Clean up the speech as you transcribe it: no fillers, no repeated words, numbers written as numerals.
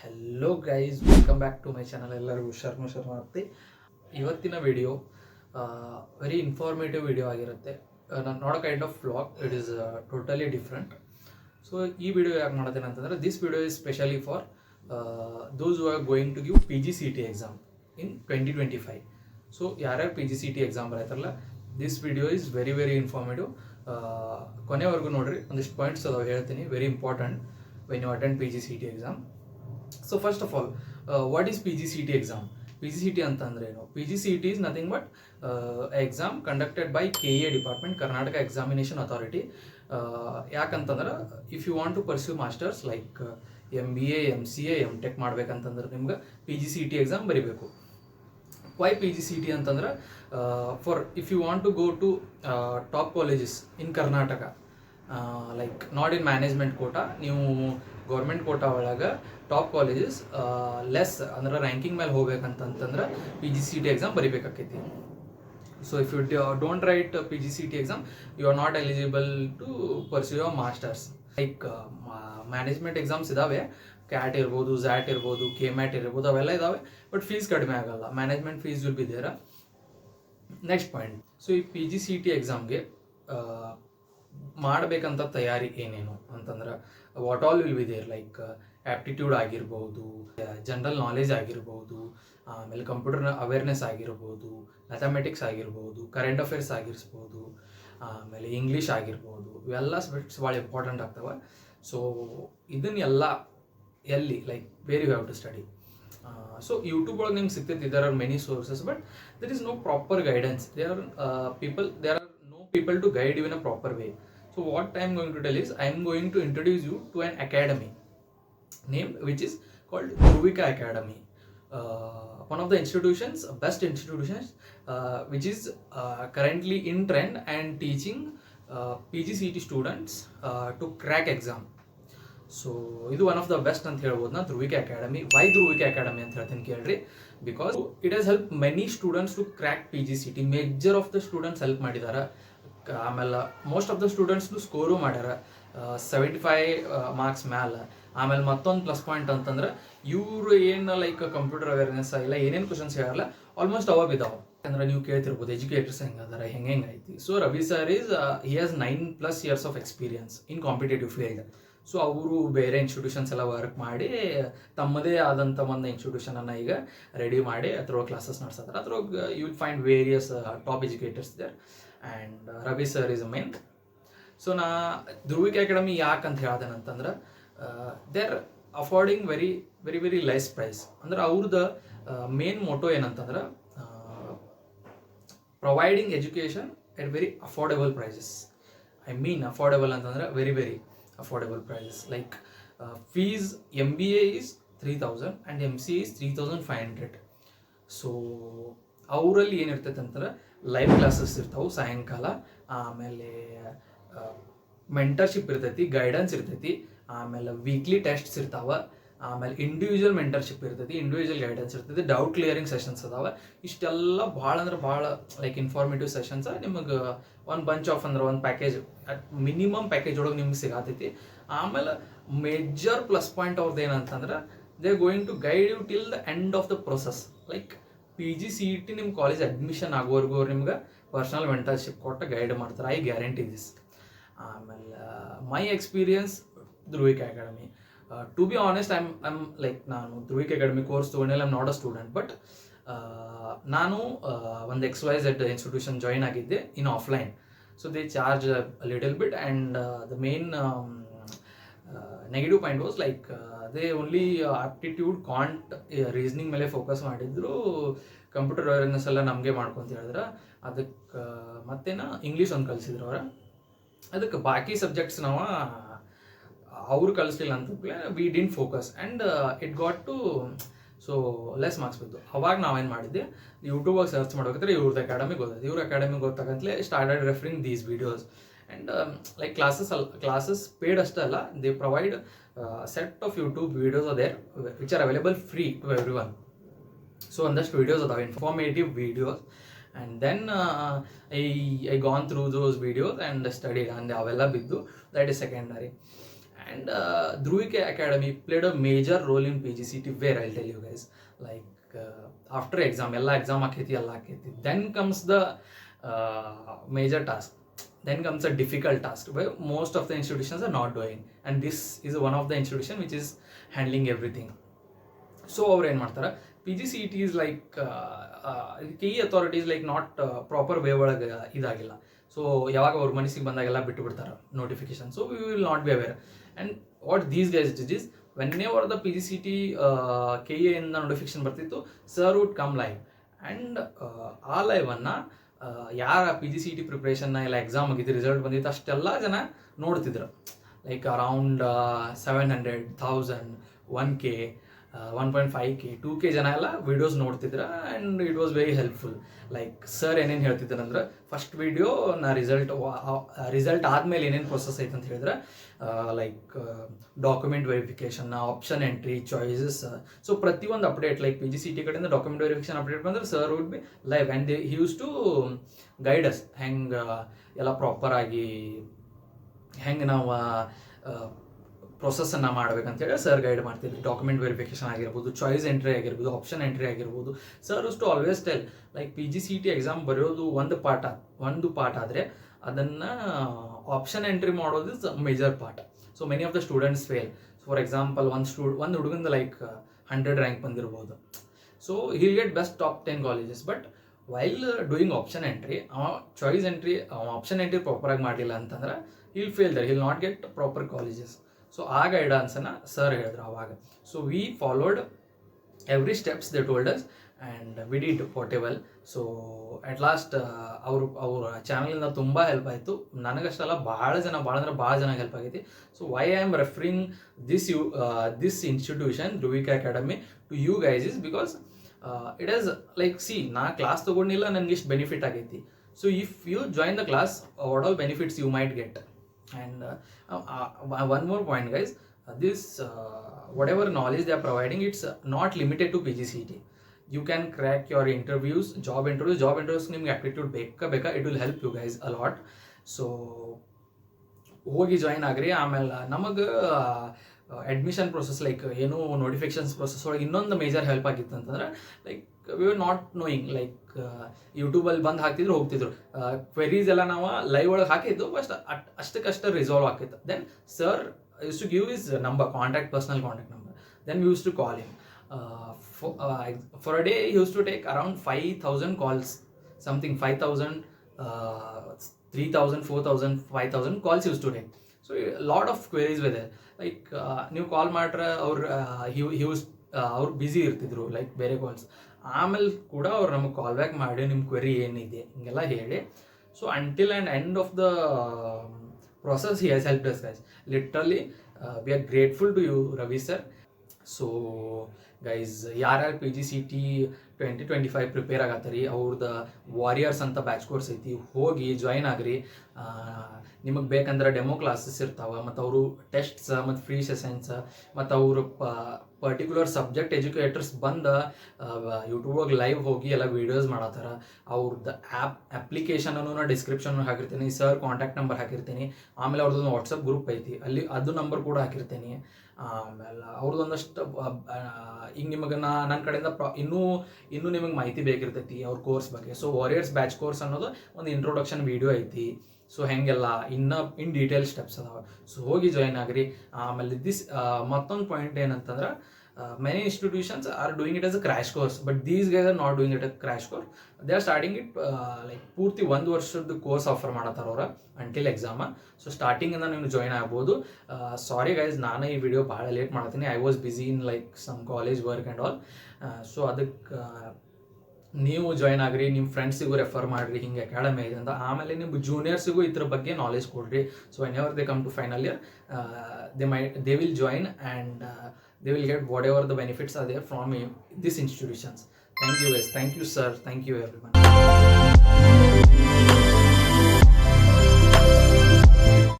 Hello guys, welcome back to my channel. ಎಲ್ಲರಿಗೂ ಶರ್ಮರ್ತಿ. ಇವತ್ತಿನ ವಿಡಿಯೋ ವೆರಿ ಇನ್ಫಾರ್ಮೇಟಿವ್ ವಿಡಿಯೋ ಆಗಿರುತ್ತೆ. Not a kind of vlog, it is totally different. So ಈ video ಯಾಕೆ ಮಾಡೋದೇನೆ ಅಂತಂದರೆ, this video is specially for those who are going to give PGCET exam in 2025. So ಯಾರ್ಯಾರು PGCET exam ಬರೀತಾರಲ್ಲ, this video is very very informative. ಕೊನೆವರೆಗೂ ನೋಡ್ರಿ, ಒಂದಿಷ್ಟು points ಅದಾವೆ ಹೇಳ್ತೀನಿ, very important when you attend PGCET exam. So first of all, what is PGCET exam? PGCET ಅಂತಂದ್ರೆ ಏನು? PGCET is nothing but exam conducted by KEA department, Karnataka Examination Authority. ಯಾಕಂತಂದ್ರೆ if you want to pursue masters like MBA, MCA, MTech ಮಾಡ್ಬೇಕಂತಂದ್ರೆ ನಿಮ್ಗೆ PGCET exam ಬರೀಬೇಕು. Why PGCET ಅಂತಂದ್ರೆ for if you want to go to top colleges in Karnataka, like not in management quota, ನೀವು government quota ಒಳಗೆ top colleges less ಅಂದ್ರೆ ranking ಮೇಲೆ ಹೋಗ್ಬೇಕಂತಂದ್ರೆ PGCET exam ಬರೀಬೇಕಾಕೈತಿ. So if you don't write PGCET exam, you are not eligible to pursue your masters. Like management exams ಇದಾವೆ, cat ಇರ್ಬೋದು, ಝ್ಯಾಟ್ ಇರ್ಬೋದು, KMAT ಇರ್ಬೋದು, ಅವೆಲ್ಲ ಇದಾವೆ, ಬಟ್ ಫೀಸ್ ಕಡಿಮೆ ಆಗಲ್ಲ. Management fees will be there. Next point, so ಈ PGCET ಎಕ್ಸಾಮ್ಗೆ ಮಾಡಬೇಕಂತ ತಯಾರಿ ಏನೇನು ಅಂತಂದ್ರೆ, what all will be there, like aptitude ಆಗಿರ್ಬೋದು, ಜನರಲ್ ನಾಲೆಜ್ ಆಗಿರ್ಬೋದು, ಆಮೇಲೆ ಕಂಪ್ಯೂಟರ್ ಅವೇರ್ನೆಸ್ ಆಗಿರ್ಬೋದು, ಮ್ಯಾಥಮೆಟಿಕ್ಸ್ ಆಗಿರ್ಬೋದು, ಕರೆಂಟ್ ಅಫೇರ್ಸ್ ಆಗಿರ್ಬೋದು, ಆಮೇಲೆ ಇಂಗ್ಲೀಷ್ ಆಗಿರ್ಬೋದು, ಇವೆಲ್ಲ ಸಬ್ಜೆಕ್ಟ್ಸ್ ಭಾಳ ಇಂಪಾರ್ಟೆಂಟ್ ಆಗ್ತವೆ. ಸೊ ಇದನ್ನೆಲ್ಲ ಎಲ್ಲಿ, like where you have to study. So YouTube ಒಳಗೆ ನಿಮ್ಗೆ ಸಿಗ್ತೈತಿ, there are many sources, but there is no proper guidance. There are no people to guide you in a proper way. So what I am going to tell is, I am going to introduce you to an academy named, which is called Dhruvika Academy. One of the institutions, best institutions, which is currently in trend and teaching PGCET students to crack exam. So ಇದು one of the best ಅಂತ ಹೇಳ್ಬೋದು ನಾ, Dhruvika academy. Why Dhruvika academy ಅಂತ ಹೇಳ್ತೀನಿ ಕೇಳ್ರಿ, because it has help many students to crack PGCET. Major of the students ಹೆಲ್ಪ್ ಮಾಡಿದ್ದಾರೆ. ಆಮೇಲೆ ಮೋಸ್ಟ್ ಆಫ್ ದ ಸ್ಟೂಡೆಂಟ್ಸ್ನು ಸ್ಕೋರು ಮಾಡ್ಯಾರ 75 ಮಾರ್ಕ್ಸ್ ಮ್ಯಾಲೆ. ಆಮೇಲೆ ಮತ್ತೊಂದು ಪ್ಲಸ್ ಪಾಯಿಂಟ್ ಅಂತಂದ್ರೆ, ಇವರು ಏನು ಲೈಕ್ ಕಂಪ್ಯೂಟರ್ ಅವೇರ್ನೆಸ್ ಇಲ್ಲ ಏನೇನು ಕ್ವಶನ್ಸ್ ಹೇಳಲ್ಲ, ಆಲ್ಮೋಸ್ಟ್ ಅವ ಬಿದ್ದಾವೆ. ಅಂದ್ರೆ ನೀವು ಕೇಳ್ತಿರ್ಬೋದು ಎಜುಕೇಟರ್ಸ್ ಹೆಂಗದಾರ, ಹೆಂಗೈತಿ. So Ravi sir is he has 9+ years of experience in competitive field. So ಅವರು ಬೇರೆ ಇನ್ಸ್ಟಿಟ್ಯೂಷನ್ಸ್ ಎಲ್ಲ ವರ್ಕ್ ಮಾಡಿ ತಮ್ಮದೇ ಆದಂಥ ಒಂದು ಇನ್ಸ್ಟಿಟ್ಯೂಷನನ್ನು ಈಗ ರೆಡಿ ಮಾಡಿ ಅದ್ರೊಳಗೆ ಕ್ಲಾಸಸ್ ನಡೆಸ್ತಾರೆ. ಅದ್ರೊಳಗೆ you will find various top educators there, and Ravi sir is a main. So ನಾ ಧ್ರುವಿಕ ಅಕಾಡೆಮಿ ಯಾಕಂತ ಹೇಳ್ದೇನಂತಂದ್ರೆ, they are affording very very very less price. ಅಂದ್ರೆ ಅವ್ರದ್ದು ಮೇನ್ ಮೋಟೋ ಏನಂತಂದ್ರೆ, providing education at very affordable prices. I mean affordable ಅಂತಂದ್ರೆ very very affordable prices. Like fees, MBA is 3,000 and MCA is 3,500. So ಅವರಲ್ಲಿ ಏನಿರ್ತೈತೆ ಅಂತಂದ್ರೆ, live classes ಇರ್ತಾವೆ ಸಾಯಂಕಾಲ, ಆಮೇಲೆ mentorship ಇರ್ತೈತಿ, ಗೈಡೆನ್ಸ್ ಇರ್ತೈತಿ, ಆಮೇಲೆ ವೀಕ್ಲಿ ಟೆಸ್ಟ್ಸ್ ಇರ್ತಾವೆ, ಆಮೇಲೆ ಇಂಡಿವಿಜುವಲ್ ಮೆಂಟರ್ಶಿಪ್ ಇರ್ತೈತಿ, ಇಂಡಿವಿಜುವಲ್ ಗೈಡೆನ್ಸ್ ಇರ್ತೈತಿ, ಡೌಟ್ ಕ್ಲಿಯರಿಂಗ್ ಸೆಷನ್ಸ್ ಅದಾವೆ. ಇಷ್ಟೆಲ್ಲ ಭಾಳ ಅಂದ್ರೆ ಭಾಳ ಲೈಕ್ ಇನ್ಫಾರ್ಮೇಟಿವ್ ಸೆಷನ್ಸ್. ನಿಮಗೆ ಒಂದು ಬಂಚ್ ಆಫ್ ಅಂದ್ರೆ ಒಂದು ಪ್ಯಾಕೇಜ್, ಮಿನಿಮಮ್ ಪ್ಯಾಕೇಜ್ ಒಳಗೆ ನಿಮ್ಗೆ ಸಿಗತೈತಿ. ಆಮೇಲೆ ಮೇಜರ್ ಪ್ಲಸ್ ಪಾಯಿಂಟ್ ಅವ್ರದ್ದು ಏನಂತಂದ್ರೆ, they are going to guide you till the end of the process. Like PGCET ನಿಮ್ಮ ಕಾಲೇಜ್ ಅಡ್ಮಿಷನ್ ಆಗೋವರೆಗೂ ಅವ್ರು ನಿಮ್ಗೆ ಪರ್ಸನಲ್ ಮೆಂಟರ್ಶಿಪ್ ಕೊಟ್ಟು ಗೈಡ್ ಮಾಡ್ತಾರೆ. I guarantee this. ಆಮೇಲೆ my experience Dhruvika academy, to be honest, I'm like ನಾನು ಧ್ರುವಿಕ ಅಕಾಡೆಮಿ ಕೋರ್ಸ್ ತೊಗೊಂಡಿಲ್ಲ, I'm not a student, but ನಾನು ಒಂದು XYZ ಇನ್ಸ್ಟಿಟ್ಯೂಷನ್ ಜಾಯಿನ್ ಆಗಿದ್ದೆ in offline. So they charge little bit, and the main negative point was like they only aptitude, can't, reasoning ಮೇಲೆ focus ಮಾಡಿದ್ರು. Computer awareness ಎಲ್ಲ ನಮಗೆ ಮಾಡ್ಕೊಂತ ಹೇಳಿದ್ರೆ, ಅದಕ್ಕೆ ಮತ್ತೇನ ಇಂಗ್ಲೀಷ್ ಒಂದು ಕಲಿಸಿದ್ರು ಅವ್ರ. ಅದಕ್ಕೆ ಬಾಕಿ ಸಬ್ಜೆಕ್ಟ್ಸ್ ನಾವು ಅವ್ರು ಕಲಿಸ್ಲಿಲ್ಲ ಅಂತ we didn't focus, and it got to so less marks ಬಿದ್ದು. ಅವಾಗ ನಾವೇನು ಮಾಡಿದ್ದೆ, ಯೂಟ್ಯೂಬಾಗ ಸರ್ಚ್ ಮಾಡೋಕಂದ್ರೆ ಇವ್ರದ್ದು ಅಕಾಡೆಮಿ ಗೊತ್ತಾಯ್ತು. ಇವ್ರ ಅಕಾಡೆಮಿ ಗೊತ್ತಾಗಂತಲೇ started referring these videos. And like classes paid ಅಷ್ಟೇ ಅಲ್ಲ, they provide set of YouTube videos other which are available free to everyone. So ಒಂದಷ್ಟು ವಿಡಿಯೋಸ್ ಅದಾವೆ, informative videos. And then I gone through those videos and study, and ಅವೆಲ್ಲ ಬಿದ್ದು, that is secondary. And Dhruvika Academy played a major role in PGCT, where I'll tell you guys, like after exam, ella exam aketi, then comes the major task, then comes a difficult task where most of the institutions are not doing, and this is one of the institution which is handling everything. So ಅವ್ರು ಏನು ಮಾಡ್ತಾರೆ, P G C E T is like K E authorities like not proper way ಒಳಗೆ ಇದಾಗಿಲ್ಲ. So ಯಾವಾಗ ಅವ್ರ ಮನಸ್ಸಿಗೆ ಬಂದಾಗೆಲ್ಲ ಬಿಟ್ಟು ಬಿಡ್ತಾರೆ notification. So we will not be aware. And what these guys did is, when ever the P G C T K E ಇಂದ notification ಬರ್ತಿತ್ತು, sir would come live. And ಆ ಲೈವನ್ನು ಯಾರ ಪಿ ಜಿ ಸಿ ಟಿ ಪ್ರಿಪ್ರೇಷನ್ನ ಇಲ್ಲ exam ಆಗಿದ್ದು result ಬಂದಿತ್ತು ಅಷ್ಟೆಲ್ಲ ಜನ ನೋಡ್ತಿದ್ರು. Like around 700, 1000, 1K, 1.5K, 2K ಜನ ಎಲ್ಲ ವೀಡಿಯೋಸ್ ನೋಡ್ತಿದ್ರ. And it was very helpful. Like sir ಏನೇನು ಹೇಳ್ತಿದ್ದಾರಂದ್ರೆ, ಫಸ್ಟ್ ವೀಡಿಯೋ ನಾ ರಿಸಲ್ಟ್ ಆದಮೇಲೆ ಏನೇನು ಪ್ರೊಸೆಸ್ ಐತೆ ಅಂತ ಹೇಳಿದ್ರೆ, like document verification, option entry, choices. So ಪ್ರತಿಯೊಂದು update like P G C T ಕಡೆಯಿಂದ ಡಾಕ್ಯುಮೆಂಟ್ ವೆರಿಫಿಕೇಷನ್ ಅಪ್ಡೇಟ್ ಬಂದ್ರೆ sir would be live and they use to guide us ಹೆಂಗೆ ಎಲ್ಲ ಪ್ರಾಪರಾಗಿ ಹೆಂಗೆ ನಾವು ಪ್ರೊಸೆಸನ್ನು ಮಾಡ್ಬೇಕಂತೇಳಿ ಸರ್ ಗೈಡ್ ಮಾಡ್ತಿದ್ವಿ. ಡಾಕ್ಯುಮೆಂಟ್ ವೆರಿಫಿಕೇಷನ್ ಆಗಿರ್ಬೋದು, ಚಾಯ್ಸ್ ಎಂಟ್ರಿ ಆಗಿರ್ಬೋದು, ಆಪ್ಷನ್ ಎಂಟ್ರಿ ಆಗಿರ್ಬೋದು. Sir is to always tell, like P G C T exam ಬರೆಯೋದು ಒಂದು ಪಾರ್ಟ್ ಆದರೆ ಅದನ್ನು ಆಪ್ಷನ್ ಎಂಟ್ರಿ ಮಾಡೋದು is major part. So many of the students fail. For example ಒಂದು ಹುಡುಗಂದು ಲೈಕ್ 100 ರ್ಯಾಂಕ್ ಬಂದಿರ್ಬೋದು. So he'll get best top 10 colleges. But while doing option entry, choice entry, option entry ಪ್ರಾಪರಾಗಿ ಮಾಡಲಿಲ್ಲ ಅಂತಂದ್ರೆ he'll fail there, he'll not get proper colleges. So ಆ ಗೈಡೆನ್ಸನ್ನು sir ಹೇಳಿದ್ರು ಆವಾಗ. So we followed every steps they told us and we did whatever. So at last ಅವ್ರ ಚಾನಲಿಂದ ತುಂಬ ಹೆಲ್ಪ್ ಆಯಿತು. ನನಗಷ್ಟೆಲ್ಲ ಭಾಳ ಜನ ಹೆಲ್ಪ್ ಆಗೈತಿ. So why I am referring this institution Dhruvika academy to you guys is because it is like ನಾ class ತೊಗೊಂಡಿಲ್ಲ, ನನಗೆ ಇಷ್ಟು ಬೆನಿಫಿಟ್ ಆಗೈತಿ. So if you join the class, what all benefits you might get. And one more point guys, this whatever knowledge they are providing, it's not limited to PGCET. You can crack your interviews, job interviews ನಿಮ್ಗೆ aptitude ಬೇಕಾ, it will help you guys a lot. So ಹೋಗಿ join ಆಗ್ರಿ. ಆಮೇಲೆ ನಮಗೆ admission process like ಏನು notifications process ಒಳಗೆ ಇನ್ನೊಂದು major help ಆಗಿತ್ತು ಅಂತಂದ್ರೆ, like we are not knowing, like ಯೂಟ್ಯೂಬಲ್ಲಿ ಬಂದು ಹಾಕ್ತಿದ್ರು ಹೋಗ್ತಿದ್ರು, ಕ್ವೆರೀಸ್ ಎಲ್ಲ ನಾವು ಲೈವ್ ಒಳಗೆ ಹಾಕಿದ್ದು, ಬಟ್ ಅಷ್ಟಕ್ಕಷ್ಟೇ ರಿಸಾಲ್ವ್ ಆಗ್ತಿತ್ತು. Then sir use to give his number, personal contact number. Then we use to call him for a day. Use to take around 5,000 calls, something 5,000, 3,000, 4,000, 5,000 calls use to take. So lot of queries ಇದೆ. Like ನೀವು call ಮಾಡ್ರೆ ಅವ್ರು busy ಇರ್ತಿದ್ರು, like ಬೇರೆ calls. ಆಮೇಲೆ ಕೂಡ ಅವ್ರು ನಮಗೆ ಕಾಲ್ ಬ್ಯಾಕ್ ಮಾಡಿ ನಿಮ್ಮ ಕ್ವೆರಿ ಏನಿದೆ ಹಿಂಗೆಲ್ಲ ಹೇಳಿ. So until and end of the process he has helped us guys. Literally we are grateful to you Ravi sir. So guys, ಯಾರ್ಯಾರು P G C T 2025 prepare ಆಗತ್ತರಿ, ಅವ್ರದ್ದು ವಾರಿಯರ್ಸ್ ಅಂತ batch course ಐತಿ, ಹೋಗಿ join ಆಗ್ರಿ. ನಿಮಗೆ ಬೇಕಂದ್ರೆ demo classes ಇರ್ತಾವೆ, ಮತ್ತು ಅವರು ಟೆಸ್ಟ್ಸ್ ಮತ್ತು ಫ್ರೀ ಸೆಷನ್ಸ್, ಮತ್ತು ಅವರು ಪರ್ಟಿಕ್ಯುಲರ್ ಸಬ್ಜೆಕ್ಟ್ ಎಜುಕೇಟರ್ಸ್ ಬಂದು ಯೂಟ್ಯೂಬಾಗ ಲೈವ್ ಹೋಗಿ ಎಲ್ಲ ವೀಡಿಯೋಸ್ ಮಾಡತ್ತಾರ. ಅವ್ರದ್ದು ಅಪ್ಲಿಕೇಶನನ್ನು ನಾನು ಡಿಸ್ಕ್ರಿಪ್ಷನ್ ಹಾಕಿರ್ತೀನಿ, ಸರ್ ಕಾಂಟ್ಯಾಕ್ಟ್ ನಂಬರ್ ಹಾಕಿರ್ತೀನಿ. ಆಮೇಲೆ ಅವ್ರದ್ದೊಂದು ವಾಟ್ಸಪ್ ಗ್ರೂಪ್ ಐತಿ, ಅಲ್ಲಿ ಅದು ನಂಬರ್ ಕೂಡ ಹಾಕಿರ್ತೀನಿ. ಆಮೇಲೆ ಅವ್ರದ್ದೊಂದಷ್ಟು ಈಗ ನಿಮಗೆ ನನ್ನ ಕಡೆಯಿಂದ ಇನ್ನೂ ನಿಮಗೆ ಮಾಹಿತಿ ಬೇಕಿರ್ತೈತಿ ಅವ್ರ ಕೋರ್ಸ್ ಬಗ್ಗೆ. ಸೊ ವಾರಿಯರ್ಸ್ ಬ್ಯಾಚ್ ಕೋರ್ಸ್ ಅನ್ನೋದು ಒಂದು ಇಂಟ್ರೊಡಕ್ಷನ್ ವೀಡಿಯೋ ಐತಿ. ಸೊ ಹೆಂಗೆಲ್ಲ ಇನ್ ಡೀಟೇಲ್ ಸ್ಟೆಪ್ಸ್ ಅದಾವೆ. ಸೊ ಹೋಗಿ ಜಾಯಿನ್ ಆಗ್ರಿ. ಆಮೇಲೆ ಮತ್ತೊಂದು ಪಾಯಿಂಟ್ ಏನಂತಂದ್ರೆ, many institutions are doing it as a crash course, but these guys are not doing it as a crash course. They are starting it like ಪೂರ್ತಿ 1 ವರ್ಷದ course offer ಮಾಡತ್ತಾರ ಅವ್ರ until exam. So starting ಇಂದ ನೀವು join ಆಗ್ಬೋದು. Sorry guys, ನಾನು ಈ video ಭಾಳ late ಮಾಡ್ತೀನಿ. I was busy in like some college work and all. So ಅದಕ್ಕೆ ನೀವು ಜಾಯಿನ್ ಆಗ್ರಿ, ನಿಮ್ಮ ಫ್ರೆಂಡ್ಸಿಗೂ ರೆಫರ್ ಮಾಡಿರಿ ಹಿಂಗೆ ಅಕಾಡೆಮಿ ಇದೆ ಅಂತ. ಆಮೇಲೆ ನಿಮ್ಮ ಜೂನಿಯರ್ಸಿಗೂ ಇದ್ರ ಬಗ್ಗೆ ನಾಲೆಜ್ ಕೊಡ್ರಿ. So whenever they come to final year, they will join and they will get whatever the benefits are there from these institutions. Thank you guys, thank you sir, thank you everyone.